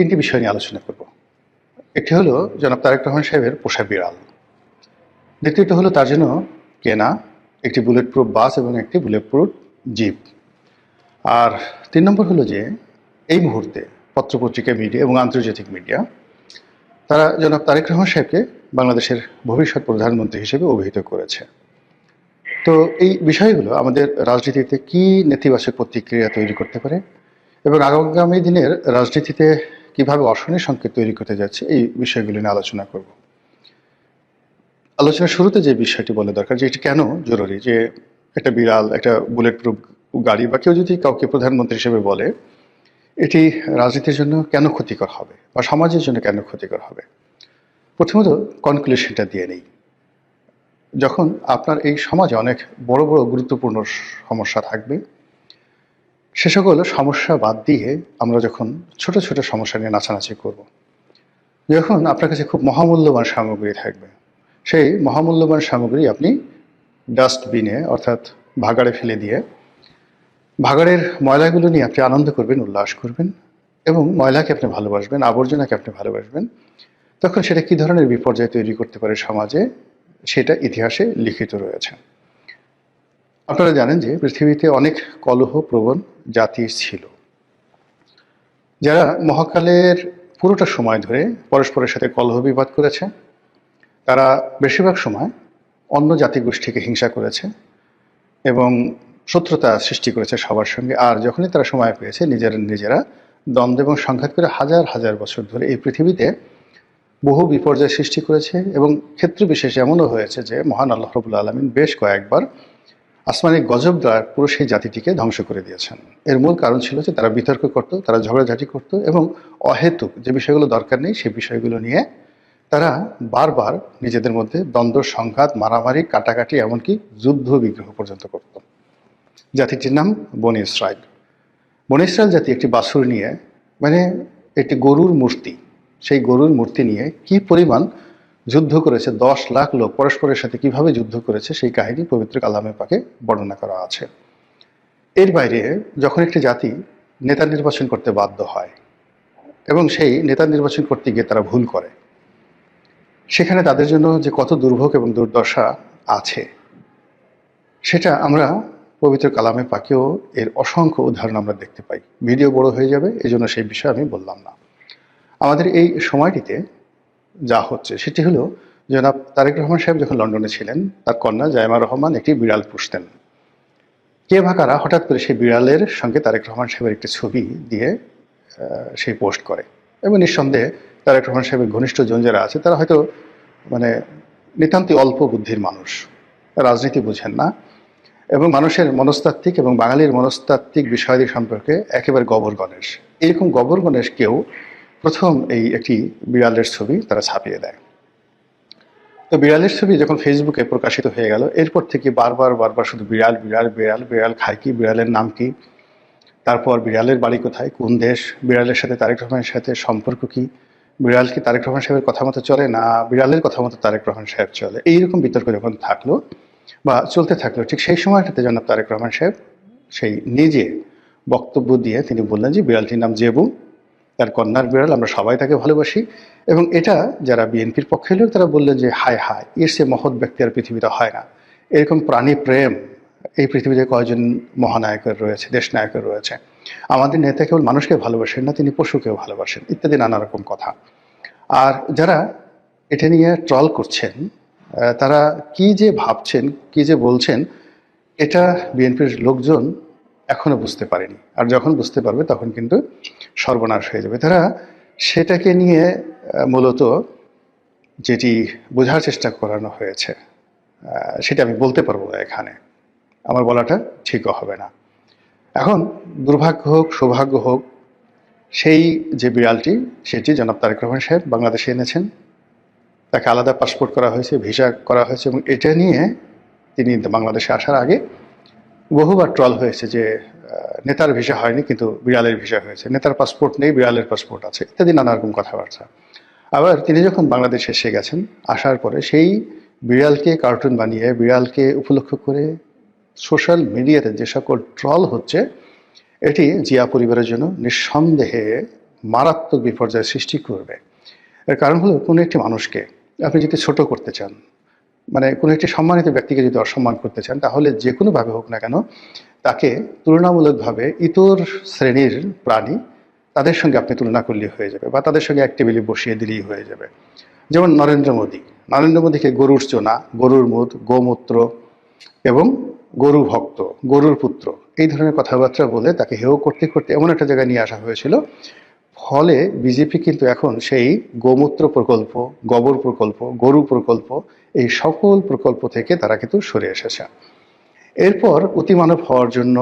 তিনটি বিষয় নিয়ে আলোচনা করব। একটি হলো জনাব তারেক রহমান সাহেবের পোষা বিড়াল, দ্বিতীয়টি হলো তার জন্য কেনা একটি বুলেট প্রুফ বাস এবং একটি বুলেট প্রুফ জিপ, আর 3 নম্বর হলো যে এই মুহূর্তে পত্রপত্রিকা মিডিয়া এবং আন্তর্জাতিক মিডিয়া তারা জনাব তারেক রহমান সাহেবকে বাংলাদেশের ভবিষ্যৎ প্রধানমন্ত্রী হিসেবে অভিহিত করেছে। তো এই বিষয়গুলো আমাদের রাজনীতিতে কি নেতিবাচক প্রতিক্রিয়া তৈরি করতে পারে এবং আগামী দিনের রাজনীতিতে কিভাবে অশনি সংকেত তৈরি করতে যাচ্ছে, এই বিষয়গুলো নিয়ে আলোচনা করব। আলোচনার শুরুতে যে বিষয়টি বলা দরকার যে এটি কেন জরুরি, যে একটা বিড়াল, একটা বুলেট প্রুফ গাড়ি বা কেউ যদি কাউকে প্রধানমন্ত্রী হিসেবে বলে, এটি রাজনীতির জন্য কেন ক্ষতিকর হবে বা সমাজের জন্য কেন ক্ষতিকর হবে। প্রথমত কনক্লুশনটা দিয়ে নেই। যখন আপনার এই সমাজে অনেক বড় বড় গুরুত্বপূর্ণ সমস্যা থাকবে, সে সকল সমস্যা বাদ দিয়ে আমরা যখন ছোট ছোট সমস্যা নিয়ে নাচানাচি করব, যখন আপনার কাছে খুব মহামূল্যবান সামগ্রী থাকবে, সেই মহামূল্যবান সামগ্রী আপনি ডাস্টবিনে অর্থাৎ ভাগাড়ে ফেলে দিয়ে ভাগাড়ের ময়লাগুলো নিয়ে আপনি আনন্দ করবেন, উল্লাস করবেন এবং ময়লাকে আপনি ভালোবাসবেন, আবর্জনাকে আপনি ভালোবাসবেন, তখন সেটা কী ধরনের বিপর্যয় তৈরি করতে পারে সমাজে, সেটা ইতিহাসে লিখিত রয়েছে। আপনারা জানেন যে পৃথিবীতে অনেক কলহপ্রবণ জাতি ছিল, যারা মহাকালের পুরোটা সময় ধরে পরস্পরের সাথে কলহ বিবাদ করেছে। তারা বেশিরভাগ সময় অন্য জাতিগোষ্ঠীকে হিংসা করেছে এবং শত্রুতা সৃষ্টি করেছে সবার সঙ্গে। আর যখনই তারা সময় পেয়েছে নিজেরা দ্বন্দ্ব এবং সংঘাত করে হাজার হাজার বছর ধরে এই পৃথিবীতে বহু বিপর্যয় সৃষ্টি করেছে। এবং ক্ষেত্র বিশেষে এমনও হয়েছে যে মহান আল্লাহ রাব্বুল আলামিন বেশ কয়েকবার আসমানি গজব দ্বারা পুরো সেই জাতিটিকে ধ্বংস করে দিয়েছেন। এর মূল কারণ ছিল যে তারা বিতর্ক করত, তারা ঝগড়াঝাটি করত এবং অহেতুক যে বিষয়গুলো দরকার নেই সেই বিষয়গুলো নিয়ে তারা বারবার নিজেদের মধ্যে দ্বন্দ্ব, সংঘাত, মারামারি, কাটাকাটি, এমনকি যুদ্ধ বিগ্রহ পর্যন্ত করত। জাতিটির নাম বনি ইসরাইল। বনি ইসরাইল জাতি একটি বাছুর নিয়ে, মানে একটি গরুর মূর্তি, সেই গরুর মূর্তি নিয়ে কি পরিমাণ যুদ্ধ করেছে, 10 লাখ লোক পরস্পরের সাথে কিভাবে যুদ্ধ করেছে সেই কাহিনী পবিত্র কালামে পাকে বর্ণনা করা আছে। এর বাইরে যখন একটি জাতি নেতা নির্বাচন করতে বাধ্য হয় এবং সেই নেতা নির্বাচন করতে গিয়ে তারা ভুল করে, সেখানে তাদের জন্য যে কত দুর্ভোগ এবং দুর্দশা আছে সেটা আমরা পবিত্র কালামে পাকেও এর অসংখ্য উদাহরণ আমরা দেখতে পাই। ভিডিও বড় হয়ে যাবে, এজন্য সেই বিষয়ে আমি বললাম না। আমাদের এই সময়টিতে যা হচ্ছে সেটি হলো, জনাব তারেক রহমান সাহেব যখন লন্ডনে ছিলেন, তার কন্যা জাইমা রহমান একটি বিড়াল পুষতেন। কে বা কারা হঠাৎ করে সেই বিড়ালের সঙ্গে তারেক রহমান সাহেবের একটি ছবি দিয়ে সেই পোস্ট করে এবং নিঃসন্দেহে তারেক রহমান সাহেবের ঘনিষ্ঠজন যারা আছে তারা হয়তো নিতান্তই অল্প বুদ্ধির মানুষ, রাজনীতি বুঝেন না এবং মানুষের মনস্তাত্ত্বিক এবং বাঙালির মনস্তাত্ত্বিক বিষয়াদি সম্পর্কে একেবারে গবর গণেশ। এরকম গবর গণেশ কেউ প্রথম এই একটি বিড়ালের ছবি তারা ছাপিয়ে দেয়। তো বিড়ালের ছবি যখন ফেসবুকে প্রকাশিত হয়ে গেল, এরপর থেকে বারবার শুধু বিড়াল বিড়াল বিড়াল, বিড়াল খায় কি, বিড়ালের নাম কি, তারপর বিড়ালের বাড়ি কোথায়, কোন দেশ, বিড়ালের সাথে তারেক রহমানের সাথে সম্পর্ক কি, বিড়াল কি তারেক রহমান সাহেবের কথা মতো চলে না বিড়ালের কথা মতো তারেক রহমান সাহেব চলে, এইরকম বিতর্ক যখন থাকলো বা চলতে থাকলো, ঠিক সেই সময়টাতে জনাব তারেক রহমান সাহেব সেই নিজে বক্তব্য দিয়ে তিনি বললেন যে বিড়ালটির নাম জেবু, তার কন্যার বিড়াল, আমরা সবাই তাকে ভালোবাসি। এবং এটা যারা বিএনপির পক্ষে লোক তারা বললেন যে হায় হায়, এর সে মহৎ ব্যক্তি আর পৃথিবীতে হয় না, এরকম প্রাণী প্রেম এই পৃথিবীতে কয়জন মহানায়কের রয়েছে, দেশ নায়কের রয়েছে, আমাদের নেতা কেবল মানুষকে ভালোবাসেন না, তিনি পশুকেও ভালোবাসেন, ইত্যাদি নানা রকম কথা। আর যারা এটা নিয়ে ট্রল করছেন তারা কি যে ভাবছেন, কি যে বলছেন, এটা বিএনপির লোকজন এখনো বুঝতে পারেনি। আর যখন বুঝতে পারবে তখন কিন্তু সর্বনাশ হয়ে যাবে। তারা সেটাকে নিয়ে মূলত যেটি বোঝার চেষ্টা করানো হয়েছে সেটা আমি বলতে পারবো না এখানে, আমার বলাটা ঠিকও হবে না। এখন দুর্ভাগ্য হোক সৌভাগ্য হোক, সেই যে বিড়ালটি সেটি জনাব তারেক রহমান সাহেব বাংলাদেশে এনেছেন, তাকে আলাদা পাসপোর্ট করা হয়েছে, ভিসা করা হয়েছে এবং এটা নিয়ে তিনি বাংলাদেশে আসার আগে বহুবার ট্রল হয়েছে যে নেতার ভিসা হয়নি কিন্তু বিড়ালের ভিসা হয়েছে, নেতার পাসপোর্ট নেই বিড়ালের পাসপোর্ট আছে, ইত্যাদি নানা রকম কথাবার্তা। আবার তিনি যখন বাংলাদেশে এসে গেছেন, আসার পরে সেই বিড়ালকে কার্টুন বানিয়ে বিড়ালকে উপলক্ষ করে সোশ্যাল মিডিয়াতে যে সকল ট্রল হচ্ছে, এটি জিয়া পরিবারের জন্য নিঃসন্দেহে মারাত্মক বিপর্যয় সৃষ্টি করবে। এর কারণ হলো কোনো একটি মানুষকে আপনি যদি ছোট করতে চান, মানে কোনো একটি সম্মানিত ব্যক্তিকে যদি অসম্মান করতে চান, তাহলে যে কোনোভাবে হোক না কেন তাকে তুলনামূলকভাবে ইতর শ্রেণীর প্রাণী তাদের সঙ্গে আপনি তুলনা করলেই হয়ে যাবে, বা তাদের সঙ্গে এক টেবিলে বসিয়ে দিলেই হয়ে যাবে। যেমন নরেন্দ্র মোদীকে গরুর চোনা, গরুর মুদ, গোমূত্র এবং গরু ভক্ত, গরুর পুত্র, এই ধরনের কথাবার্তা বলে তাকে হেয় করতে করতে এমন একটা জায়গায় নিয়ে আসা হয়েছিল। ফলে বিজেপি কিন্তু এখন সেই গোমূত্র প্রকল্প, গোবর প্রকল্প, গরু প্রকল্প, এই সকল প্রকল্প থেকে তারা কিন্তু সরে এসেছে। এরপর অতিমানব হওয়ার জন্য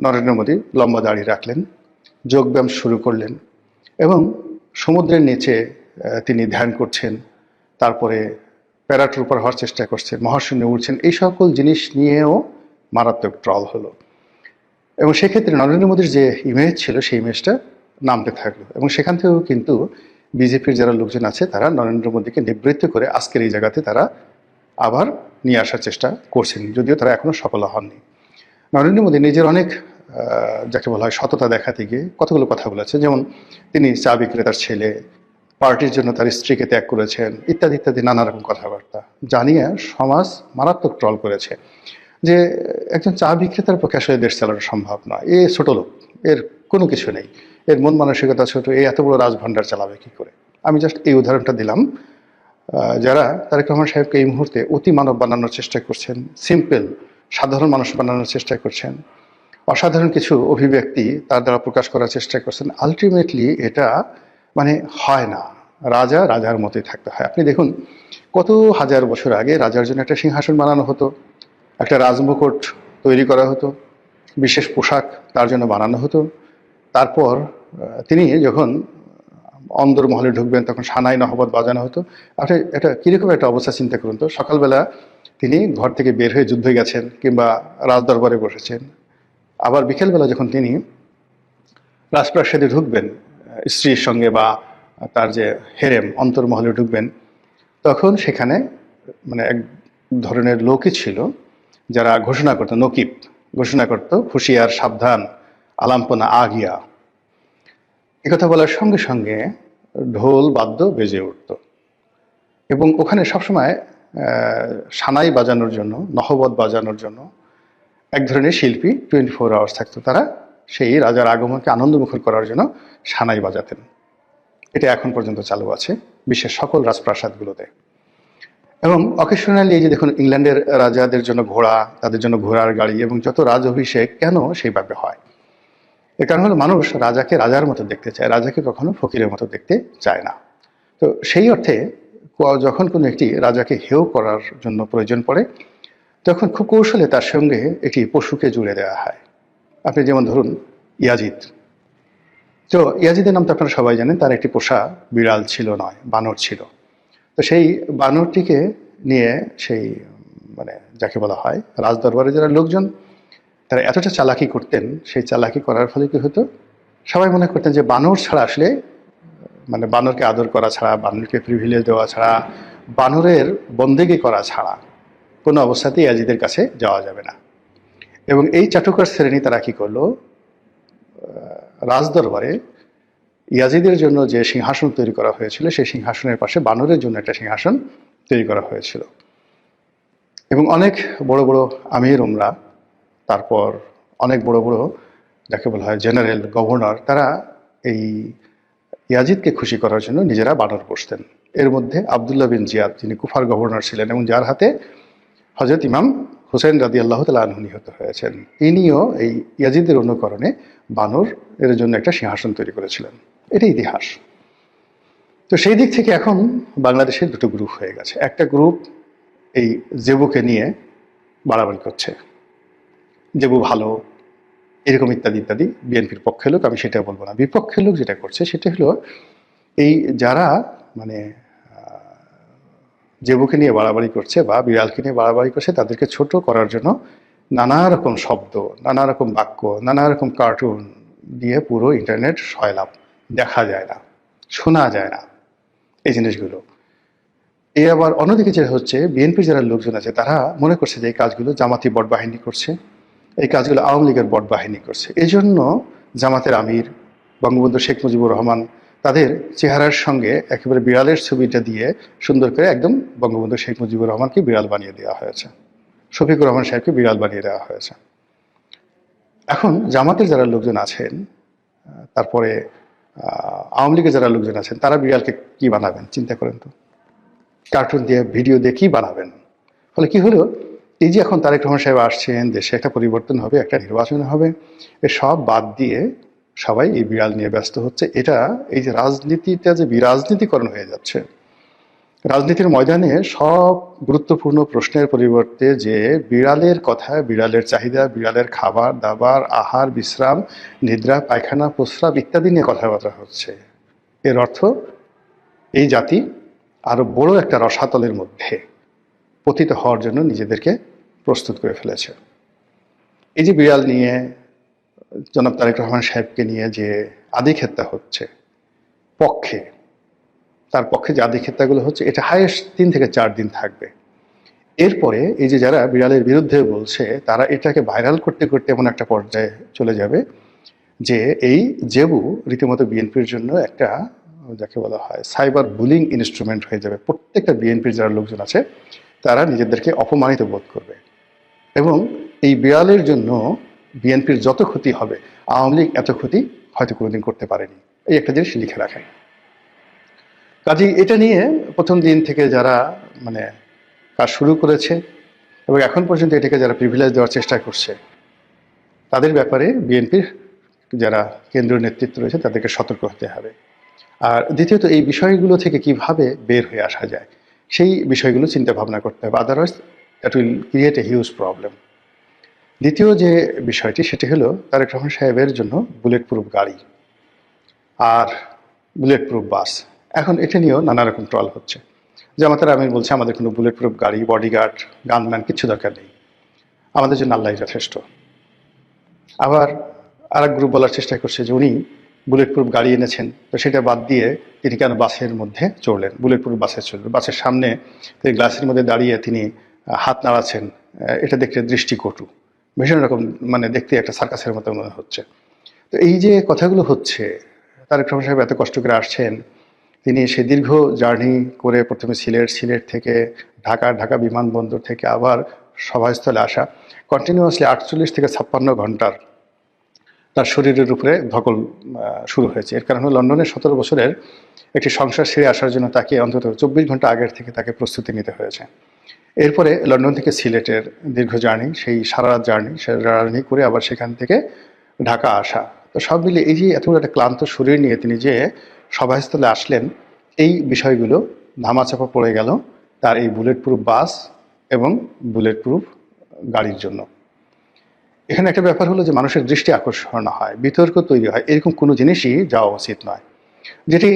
নরেন্দ্র মোদী লম্বা দাড়ি রাখলেন, যোগব্যায়াম শুরু করলেন এবং সমুদ্রের নিচে তিনি ধ্যান করছেন, তারপরে প্যারাট্রুপার হওয়ার চেষ্টা করছেন, মহাশূন্যে উঠছেন। এই সকল জিনিস নিয়েও মারাত্মক ট্রল হলো এবং সেক্ষেত্রে নরেন্দ্র মোদীর যে ইমেজ ছিল সেই ইমেজটা নামতে থাকলো এবং সেখান থেকেও কিন্তু বিজেপির যারা লোকজন আছে তারা নরেন্দ্র মোদীকে নিবৃত্ত করে আজকের এই জায়গাতে তারা আবার নিয়ে আসার চেষ্টা করছেন, যদিও তারা এখনো সফল হননি। নরেন্দ্র মোদী নিজের অনেক যাকে বলা হয় সততা দেখাতে গিয়ে কতগুলো কথা বলেছে, যেমন তিনি চা বিক্রেতার ছেলে, পার্টির জন্য তার স্ত্রীকে ত্যাগ করেছেন, ইত্যাদি ইত্যাদি নানা রকম কথাবার্তা জানিয়ে সমাজ মারাত্মক ট্রল করেছে যে একজন চা বিক্রেতার পক্ষে আসলে দেশ চালানো সম্ভব নয়, এ ছোট লোক, এর কোনো কিছু নেই, এর মন মানসিকতা ছোট, এই এত বড় রাজভাণ্ডার চালাবে কি করে। আমি জাস্ট এই উদাহরণটা দিলাম। যারা তারেক রহমান সাহেবকে এই মুহূর্তে অতি মানব বানানোর চেষ্টা করছেন, সিম্পল সাধারণ মানুষ বানানোর চেষ্টা করছেন, অসাধারণ কিছু অভিব্যক্তি তার দ্বারা প্রকাশ করার চেষ্টা করছেন, আলটিমেটলি এটা মানে হয় না। রাজা রাজার মতোই থাকতে হয়। আপনি দেখুন, কত হাজার বছর আগে রাজার জন্য একটা সিংহাসন বানানো হতো, একটা রাজমুকুট তৈরি করা হতো, বিশেষ পোশাক তার জন্য বানানো হতো। তারপর তিনি যখন অন্দরমহলে ঢুকবেন তখন সানাই নহবত বাজানো হতো। আপনি এটা কীরকম একটা অবস্থা চিন্তা করুন তো, সকালবেলা তিনি ঘর থেকে বের হয়ে যুদ্ধে গেছেন কিংবা রাজদরবারে বসেছেন, আবার বিকেলবেলা যখন তিনি রাজপ্রাসাদে ঢুকবেন স্ত্রীর সঙ্গে বা তার যে হেরেম অন্তর্মহলে ঢুকবেন, তখন সেখানে মানে এক ধরনের লোকই ছিল যারা ঘোষণা করতো, নকিব ঘোষণা করতো, হুঁশিয়ার, সাবধান, আলাম্পনা আগিয়া। একথা বলার সঙ্গে সঙ্গে ঢোল বাদ্য বেজে উঠত এবং ওখানে সবসময় সানাই বাজানোর জন্য, নহবত বাজানোর জন্য এক ধরনের শিল্পী 24 আওয়ার্স থাকতো। তারা সেই রাজার আগমনকে আনন্দমুখর করার জন্য সানাই বাজাতেন। এটা এখন পর্যন্ত চালু আছে বিশ্বের সকল রাজপ্রাসাদগুলোতে। এবং অকেশনালি এই যে দেখুন, ইংল্যান্ডের রাজাদের জন্য ঘোড়া, তাদের জন্য ঘোড়ার গাড়ি এবং যত রাজ অভিষেক কেন সেইভাবে হয়, এর কারণ হলো মানুষ রাজাকে রাজার মতো দেখতে চায়, রাজাকে কখনো ফকিরের মতো দেখতে চায় না। তো সেই অর্থে যখন কোনো একটি রাজাকে হেয় করার জন্য প্রয়োজন পড়ে, তখন খুব কৌশলে তার সঙ্গে একটি পশুকে জুড়ে দেওয়া হয়। আপনি যেমন ধরুন ইয়াজিদ। তো ইয়াজিদের নাম তো আপনারা সবাই জানেন, তার একটি পোষা বিড়াল ছিল, নয় বানর ছিল। তো সেই বানরটিকে নিয়ে সেই মানে যাকে বলা হয় রাজদরবারে যারা লোকজন, তারা এতটা চালাকি করতেন, সেই চালাকি করার ফলে কি হতো, সবাই মনে করতেন যে বানর ছাড়া আসলে মানে বানরকে আদর করা ছাড়া, বানরকে প্রিভিলেজ দেওয়া ছাড়া, বানরের বন্দেগি করা ছাড়া কোনো অবস্থাতেই ইয়াজিদের কাছে যাওয়া যাবে না। এবং এই চাটুকার শ্রেণী তারা কি করলো, রাজদরবারে ইয়াজিদের জন্য যে সিংহাসন তৈরি করা হয়েছিল সেই সিংহাসনের পাশে বানরের জন্য একটা সিংহাসন তৈরি করা হয়েছিল। এবং অনেক বড় বড় আমির উমরা, তারপর অনেক বড় বড় যাকে বলা হয় জেনারেল, গভর্নর, তারা এই ইয়াজিদকে খুশি করার জন্য নিজেরা বানর পোষতেন। এর মধ্যে আবদুল্লাহ বিন জিয়াদ, যিনি কুফার গভর্নর ছিলেন এবং যার হাতে হযরত ইমাম হুসাইন রাদিয়াল্লাহু তাআলা আনহু নিহত হয়েছেন, ইনিও এই ইয়াজিদের অনুকরণে বানর এর জন্য একটা সিংহাসন তৈরি করেছিলেন। এটা ইতিহাস। তো সেই দিক থেকে এখন বাংলাদেশের দুটো গ্রুপ হয়ে গেছে। একটা গ্রুপ এই জেবুকে নিয়ে বাড়াবাড়ি করছে, জেবু ভালো, এরকম ইত্যাদি ইত্যাদি। বিএনপির পক্ষের লোক, আমি সেটা বলবো না। বিপক্ষের লোক যেটা করছে সেটা হলো এই যারা মানে জেবুকে নিয়ে বাড়াবাড়ি করছে বা বিড়ালকে নিয়ে বাড়াবাড়ি করছে, তাদেরকে ছোট করার জন্য নানা রকম শব্দ, নানা রকম বাক্য, নানা রকম কার্টুন দিয়ে পুরো ইন্টারনেট সয়লাভ, দেখা যায় না, শোনা যায় না এই জিনিসগুলো। এ আবার অন্যদিকে যেটা হচ্ছে, বিএনপির যারা লোকজন আছে তারা মনে করছে যে এই কাজগুলো জামাতি বট বাহিনী করছে, এই কাজগুলো আওয়ামী লীগের বট বাহিনী করছে। এই জন্য জামাতের আমির বঙ্গবন্ধু শেখ মুজিবুর রহমান তাদের চেহারার সঙ্গে একেবারে বিড়ালের ছবিটা দিয়ে সুন্দর করে একদম বঙ্গবন্ধু শেখ মুজিবুর রহমানকে বিড়াল বানিয়ে দেওয়া হয়েছে, শফিকুর রহমান সাহেবকে বিড়াল বানিয়ে দেওয়া হয়েছে। এখন জামাতের যারা লোকজন আছেন, তারপরে আওয়ামী লীগের যারা লোকজন আছেন, তারা বিড়ালকে কি বানাবেন চিন্তা করেন তো। কার্টুন দিয়ে, ভিডিও দিয়ে কি বানাবেন? ফলে কি হলো, এই যে এখন তারেক রহমান সাহেব আসছেন, দেশে একটা পরিবর্তন হবে, একটা নির্বাচন হবে, সব বাদ দিয়ে সবাই এই বিড়াল নিয়ে ব্যস্ত হচ্ছে। এটা এই যে রাজনীতিটা যে বিরাজনীতিকরণ হয়ে যাচ্ছে, রাজনীতির ময়দানে সব গুরুত্বপূর্ণ প্রশ্নের পরিবর্তে যে বিড়ালের কথা, বিড়ালের চাহিদা, বিড়ালের খাবার দাবার, আহার বিশ্রাম, নিদ্রা, পায়খানা, প্রস্রাব ইত্যাদি নিয়ে কথাবার্তা হচ্ছে, এর অর্থ এই জাতি আরো বড় একটা রসাতলের মধ্যে পতিত হওয়ার জন্য নিজেদেরকে প্রস্তুত করে ফেলেছে। এই যে বিড়াল নিয়ে জনাব তারেক রহমান সাহেবকে নিয়ে যে আদিক্ষেতা হচ্ছে, পক্ষে তার পক্ষে যে আদিক্ষেতাগুলো হচ্ছে, এটা হাইয়েস্ট 3 থেকে 4 দিন থাকবে। এরপরে এই যে যারা বিড়ালের বিরুদ্ধে বলছে, তারা এটাকে ভাইরাল করতে করতে এমন একটা পর্যায়ে চলে যাবে যে এই জেবু রীতিমতো বিএনপির জন্য একটা, যাকে বলা হয়, সাইবার বুলিং ইনস্ট্রুমেন্ট হয়ে যাবে। প্রত্যেকটা বিএনপির যারা লোকজন আছে তারা নিজেদেরকে অপমানিত বোধ করবে, এবং এই বিড়ালের জন্য বিএনপির যত ক্ষতি হবে, আওয়ামী লীগ এত ক্ষতি হয়তো কোনোদিন করতে পারেনি। এই একটা জিনিস লিখে রাখেন। কাজেই এটা নিয়ে প্রথম দিন থেকে যারা মানে কাজ শুরু করেছে এবং এখন পর্যন্ত এটাকে যারা প্রিভিলেজ দেওয়ার চেষ্টা করছে, তাদের ব্যাপারে বিএনপির যারা কেন্দ্রীয় নেতৃত্ব রয়েছে তাদেরকে সতর্ক হতে হবে। আর দ্বিতীয়ত, এই বিষয়গুলো থেকে কিভাবে বের হয়ে আসা যায় সেই বিষয়গুলো চিন্তা ভাবনা করতে হবে, otherwise that will create a huge problem. দ্বিতীয় যে বিষয়টি, সেটি হলো তারেক রহমান সাহেবের জন্য বুলেট প্রুফ গাড়ি আর বুলেট প্রুফ বাস। এখন এটা নিয়েও নানা রকম ট্রল হচ্ছে। জামাতের আমির বলছে আমাদের কোনো বুলেট প্রুফ গাড়ি, বডিগার্ড, গানম্যান কিছু দরকার নেই, আমাদের জন্য আল্লাহই যথেষ্ট। আবার আরেক গ্রুপ বলার চেষ্টা করছে যে উনি বুলেট প্রুফ গাড়ি এনেছেন, তো সেটা বাদ দিয়ে তিনি কেন বাসের মধ্যে চড়লেন, বুলেট প্রুফ বাসে চললেন, বাসের সামনে তিনি গ্লাসের মধ্যে দাঁড়িয়ে তিনি হাত নাড়াচ্ছেন, এটা দেখতে দৃষ্টিকটু, ভীষণ রকম, মানে দেখতে একটা সার্কাসের মতো মনে হচ্ছে। তো এই যে কথাগুলো হচ্ছে, তারেক রহমান সাহেব এত কষ্ট করে আসছেন, তিনি সে দীর্ঘ জার্নি করে প্রথমে সিলেট থেকে ঢাকা বিমানবন্দর থেকে আবার সভাস্থলে আসা, কন্টিনিউয়াসলি 48 থেকে 56 ঘন্টার তার শরীরের উপরে ধকল শুরু হয়েছে। এর কারণ হলো লন্ডনের 17 বছরের একটি সংসার ছেড়ে আসার জন্য তাকে অন্তত 24 ঘন্টা আগের থেকে তাকে প্রস্তুতি নিতে হয়েছে। এরপরে লন্ডন থেকে সিলেটের দীর্ঘ জার্নি, সেই সারা রাত জার্নি করে আবার সেখান থেকে ঢাকা আসা, তো সব মিলে এই যে এতগুলো একটা ক্লান্ত শরীর নিয়ে তিনি যে সভাস্থলে আসলেন, এই বিষয়গুলো ধামাচাপা পড়ে গেল তার এই বুলেট প্রুফ বাস এবং বুলেট প্রুফ গাড়ির জন্য। এখানে একটা ব্যাপার হলো যে মানুষের দৃষ্টি আকর্ষণ হয়, বিতর্ক তৈরি হয়, এরকম কোনো জিনিসই যাওয়া উচিত নয়, যেটি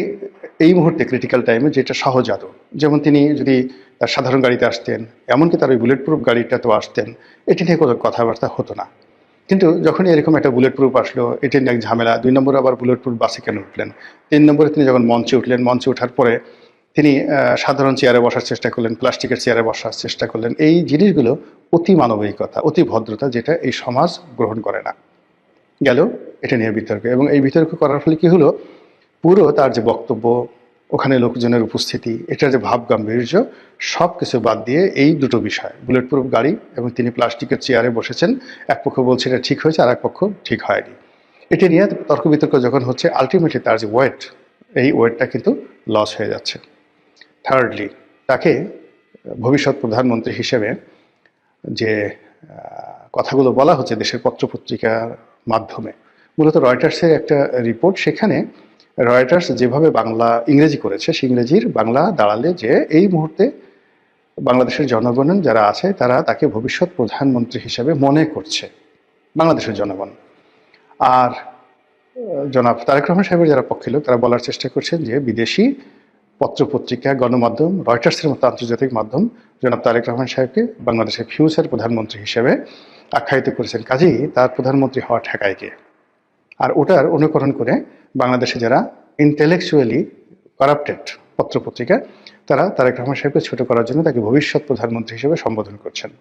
এই মুহূর্তে ক্রিটিক্যাল টাইমে যেটা সহজাত। যেমন তিনি যদি তার সাধারণ গাড়িতে আসতেন, এমনকি তার ওই বুলেট প্রুফ গাড়িটাতেও আসতেন, এটি নিয়ে কোনো কথাবার্তা হতো না। কিন্তু যখনই এরকম একটা বুলেট প্রুফ আসলো, এটি নিয়ে এক ঝামেলা। 2 নম্বরে আবার বুলেট প্রুফ বাসে কেন উঠলেন? 3 নম্বরে তিনি যখন মঞ্চে উঠলেন, মঞ্চে ওঠার পরে তিনি সাধারণ চেয়ারে বসার চেষ্টা করলেন, প্লাস্টিকের চেয়ারে বসার চেষ্টা করলেন। এই জিনিসগুলো অতি মানবিকতা, অতি ভদ্রতা, যেটা এই সমাজ গ্রহণ করে না। গেল এটা নিয়ে বিতর্ক, এবং এই বিতর্ক করার ফলে কি হলো, পুরো তার যে বক্তব্য, ওখানে লোকজনের উপস্থিতি, এটার যে ভাব গাম্ভীর্য, সব কিছু বাদ দিয়ে এই দুটো বিষয়, বুলেট প্রুফ গাড়ি এবং তিনি প্লাস্টিকের চেয়ারে বসেছেন, এক পক্ষ বলছে এটা ঠিক হয়েছে, আর এক পক্ষ ঠিক হয়নি, এটা নিয়ে তর্ক বিতর্ক যখন হচ্ছে, আলটিমেটলি তার যে ওয়েট, এই ওয়েটটা কিন্তু লস হয়ে যাচ্ছে। থার্ডলি, তাকে ভবিষ্যৎ প্রধানমন্ত্রী হিসেবে যে কথাগুলো বলা হচ্ছে দেশের পত্রপত্রিকার মাধ্যমে, মূলত রয়টার্সের একটা রিপোর্ট, সেখানে রয়টার্স যেভাবে ইংরেজি করেছে, সে ইংরেজির বাংলা দাঁড়ালে যে এই মুহূর্তে বাংলাদেশের জনগণ যারা আছে তারা তাকে ভবিষ্যৎ প্রধানমন্ত্রী হিসেবে মনে করছে, বাংলাদেশের জনগণ। আর জনাব তারেক রহমান সাহেবের যারা পক্ষে লোক, তারা বলার চেষ্টা করছেন যে বিদেশি পত্রপত্রিকা, গণমাধ্যম, রয়টার্সের মতো আন্তর্জাতিক মাধ্যম জনাব তারেক রহমান সাহেবকে বাংলাদেশের ফিউচার প্রধানমন্ত্রী হিসেবে আখ্যায়িত করেছেন। কাজেই তার প্রধানমন্ত্রী হওয়া ঠেকায় কে? আর ওটার অনুকরণ করে বাংলাদেশে যারা ইন্টেলেকচুয়ালি কারাপ্টেড পত্রপত্রিকা, তারা তারেক রহমান সাহেবকে ছোট করার জন্য তাকে ভবিষ্যৎ প্রধানমন্ত্রী হিসেবে সম্বোধন করছেন।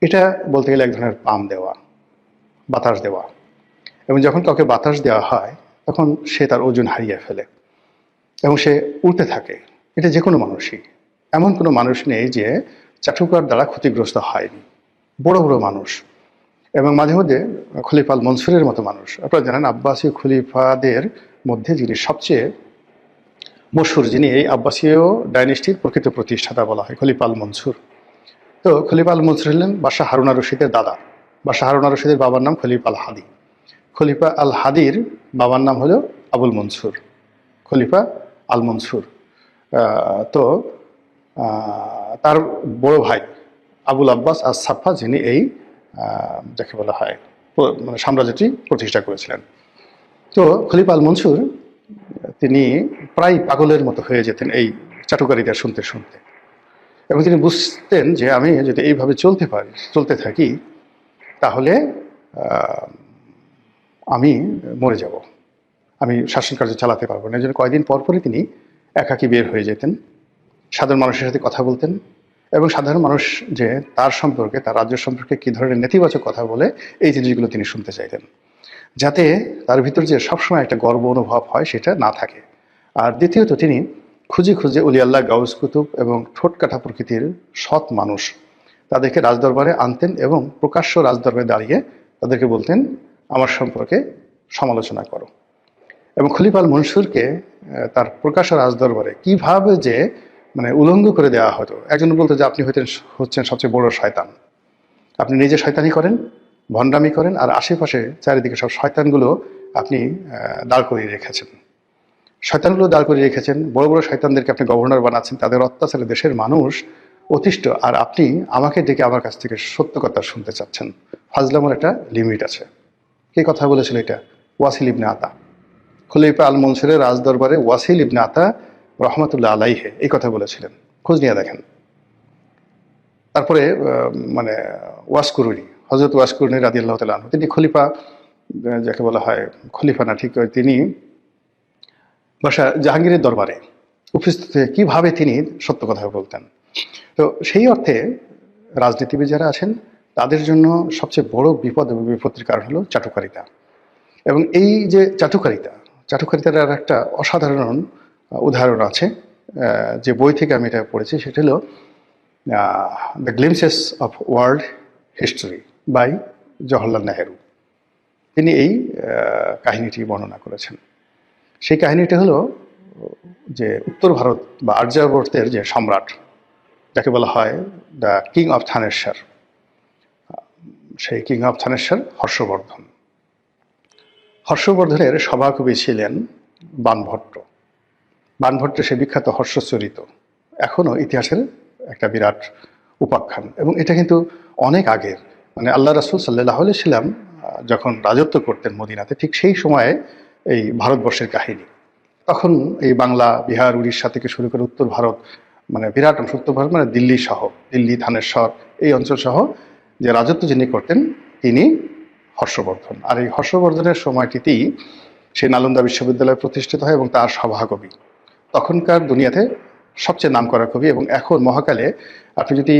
এটা বলতে গেলে এক ধরনের পাম দেওয়া, বাতাস দেওয়া। এবং যখন কাউকে বাতাস দেওয়া হয়, তখন সে তার ওজন হারিয়ে ফেলে এবং সে উড়তে থাকে। এটা যে কোনো মানুষই, এমন কোনো মানুষ নেই যে চাটুকার দ্বারা ক্ষতিগ্রস্ত হয়নি। বড় বড় মানুষ এবং মাঝে মধ্যে খলিফা আল মনসুরের মতো মানুষ, আপনারা জানেন আব্বাসীয় খলিফাদের মধ্যে যিনি সবচেয়ে মশহুর, যিনি এই আব্বাসীয় ডাইনেস্টির প্রকৃত প্রতিষ্ঠাতা বলা হয়, খলিফা আল মনসুর। তো খলিফা আল মনসুর হলেন বাদশাহ হারুন আর রশিদের দাদা। বাদশাহ হারুন আর রশিদের বাবার নাম খলিফা আল হাদি। খলিফা আল হাদির বাবার নাম হলো আবুল মনসুর, খলিফা আল মনসুর। তো তার বড় ভাই আবুল আব্বাস আর সাফা, যিনি এই যাকে বলা হয় মানে সাম্রাজ্যটি প্রতিষ্ঠা করেছিলেন। তো খলিফা আল মনসুর তিনি প্রায় পাগলের মতো হয়ে যেতেন এই চাটুকারিতা শুনতে শুনতে, এবং তিনি বুঝতেন যে আমি যদি এইভাবে চলতে থাকি তাহলে আমি মরে যাব, আমি শাসন কার্য চালাতে পারবো না। এই জন্য কয়েকদিন পরপরই তিনি একাকী বের হয়ে যেতেন, সাধারণ মানুষের সাথে কথা বলতেন এবং সাধারণ মানুষ যে তার সম্পর্কে, তার রাজ্য সম্পর্কে কী ধরনের নেতিবাচক কথা বলে এই জিনিসগুলো তিনি শুনতে চাইতেন, যাতে তার ভিতর যে সবসময় একটা গর্ব অনুভব হয় সেটা না থাকে। আর দ্বিতীয়ত তিনি খুঁজে খুঁজে অলি আল্লাহ, গাউস কুতুব এবং ঠোঁটকাটা প্রকৃতির সৎ মানুষ তাদেরকে রাজদরবারে আনতেন এবং প্রকাশ্য রাজদরবারে দাঁড়িয়ে তাদেরকে বলতেন আমার সম্পর্কে সমালোচনা করো। এবং খলিফা আল মনসুরকে তার প্রকাশ্য রাজদরবারে কিভাবে যে মানে উলঙ্গ করে দেওয়া হতো। একজন বলতো যে আপনি হচ্ছেন সবচেয়ে বড় শয়তান, আপনি নিজে শয়তানি করেন, ভণ্ডামি করেন, আর আশেপাশে চারিদিকে সব শয়তানগুলো আপনি দাঁড় করিয়ে রেখেছেন। শয়তানগুলো দাঁড় করিয়ে রেখেছেন, বড় বড় শয়তানদেরকে আপনি গভর্নর বানাচ্ছেন, তাদের অত্যাচারে দেশের মানুষ অতিষ্ঠ, আর আপনি আমাকে ডেকে আমার কাছ থেকে সত্য কথা শুনতে চাচ্ছেন। ফাজলামের একটা লিমিট আছে। কে কথা বলেছিল এটা? ওয়াসিল ইবনে আতা। খলিফা আল মনসুরের রাজদরবারে ওয়াসিল ইবনে আতা রহমতুল্লাহ আলাইহে এই কথা বলেছিলেন, খোঁজ নিয়ে দেখেন। তারপরে মানে ওয়াসকুরুনি, হজরত ওয়াসকুরুনি রাদিয়াল্লাহু তাআলা আনহু, তিনি খলিফা, যাকে বলা হয় খলিফা না ঠিক, তিনি বাদশাহ জাহাঙ্গীরের দরবারে উপস্থিত হয়ে কীভাবে তিনি সত্য কথা বলতেন। তো সেই অর্থে রাজনীতিবিদ যারা আছেন তাদের জন্য সবচেয়ে বড় বিপদ এবং বিপত্তির কারণ হলো চাটুকারিতা। এবং এই যে চাটুকারিতার আর একটা অসাধারণ উদাহরণ আছে, যে বই থেকে আমি এটা পড়েছি, সেটা হলো the glimpses of world history by Jawaharlal Nehru. তিনি এই কাহিনীটি বর্ণনা করেছেন। সেই কাহিনীটি হলো যে উত্তর ভারত বা আর্যাবর্তের যে সম্রাট, যাকে বলা হয় দ্য কিং অফ থানেশ্বর, সেই কিং অফ থানেশ্বর হর্ষবর্ধন। হর্ষবর্ধনের সভাকবি ছিলেন বাণভট্ট। বাণভট্ট সে বিখ্যাত হর্ষচরিত এখনও ইতিহাসের একটা বিরাট উপাখ্যান, এবং এটা কিন্তু অনেক আগের, মানে আল্লাহ রাসূল সাল্লাল্লাহু আলাইহি ওয়াসাল্লাম যখন রাজত্ব করতেন মদিনাতে, ঠিক সেই সময়ে এই ভারতবর্ষের কাহিনী। তখন এই বাংলা, বিহার, উড়িষ্যা থেকে শুরু করে উত্তর ভারত, মানে বিরাট অংশ, উত্তর ভারত মানে দিল্লি সহ, দিল্লি, থানেশ্বর এই অঞ্চল সহ যে রাজত্ব যিনি করতেন তিনি হর্ষবর্ধন। আর এই হর্ষবর্ধনের সময়টিতেই সে নালন্দা বিশ্ববিদ্যালয় প্রতিষ্ঠিত হয় এবং তার সভাকবি তখনকার দুনিয়াতে সবচেয়ে নামকরা কবি। এবং এখন মহাকালে আপনি যদি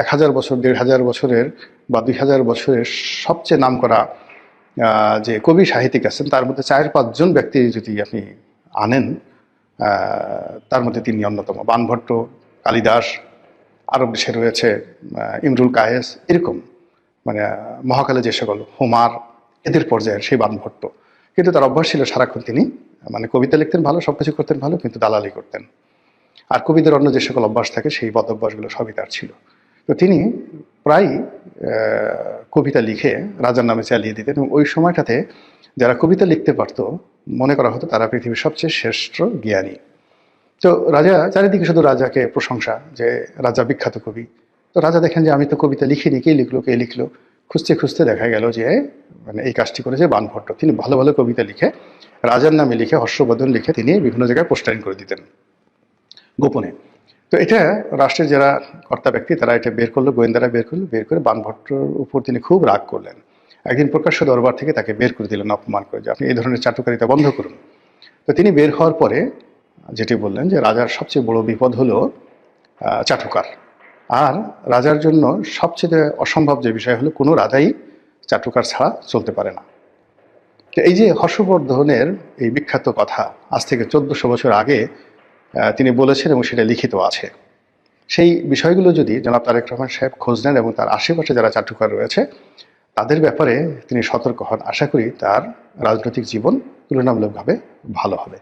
1000 বছর, 1500 বছরের বা 2000 বছরের সবচেয়ে নামকরা যে কবি সাহিত্যিক আছেন তার মধ্যে 4-5 জন ব্যক্তি যদি আপনি আনেন, তার মধ্যে তিনি অন্যতম। বাণভট্ট, কালিদাস, আরব দেশে রয়েছে ইমরুল কায়েস, এরকম মানে মহাকালে যে সকল, হোমার, এদের পর্যায়ের সেই বাণভট্ট। কিন্তু তার অভ্যাস ছিল সারাক্ষণ তিনি মানে কবিতা লিখতেন ভালো, সব কিছু করতেন ভালো, কিন্তু দালালি করতেন। আর কবিদের অন্য যে সকল অভ্যাস থাকে সেই বদ অভ্যাসগুলো সবই তার ছিল। তো তিনি প্রায় কবিতা লিখে রাজার নামে চালিয়ে দিতেন, এবং ওই সময়টাতে যারা কবিতা লিখতে পারত মনে করা হতো তারা পৃথিবীর সবচেয়ে শ্রেষ্ঠ জ্ঞানী। তো রাজা, চারিদিকে শুধু রাজাকে প্রশংসা, যে রাজা বিখ্যাত কবি। তো রাজা দেখেন যে আমি তো কবিতা লিখিনি, কে লিখলো। খুঁজতে খুঁজতে দেখা গেল যে মানে এই কাজটি করেছে বাণভট্ট। তিনি ভালো ভালো কবিতা লিখে রাজার নামে লিখে, হর্ষবর্ধন লিখে তিনি বিভিন্ন জায়গায় পোস্টারিং করে দিতেন গোপনে। তো এটা রাষ্ট্রের যারা কর্তা ব্যক্তি তারা এটা বের করলো, গোয়েন্দারা বের করে বাণভট্টর উপর তিনি খুব রাগ করলেন। একদিন প্রকাশ্য দরবার থেকে তাকে বের করে দিলেন অপমান করে, যে আপনি এই ধরনের চাটুকারিতা বন্ধ করুন। তো তিনি বের হওয়ার পরে যেটি বললেন যে রাজার সবচেয়ে বড় বিপদ হলো চাটুকার, আর রাজার জন্য সবচেয়ে অসম্ভব যে বিষয় হলো কোনো রাজাই চাটুকার ছাড়া চলতে পারে না। তো এই যে হর্ষবর্ধনের এই বিখ্যাত কথা আজ থেকে 1400 বছর আগে তিনি বলেছেন এবং সেটা লিখিত আছে, সেই বিষয়গুলো যদি জনাব তারেক রহমান সাহেব খোঁজ নেন এবং তার আশেপাশে যারা চাটুকার রয়েছে তাদের ব্যাপারে তিনি সতর্ক হন, আশা করি তার রাজনৈতিক জীবন তুলনামূলকভাবে ভালো হবে।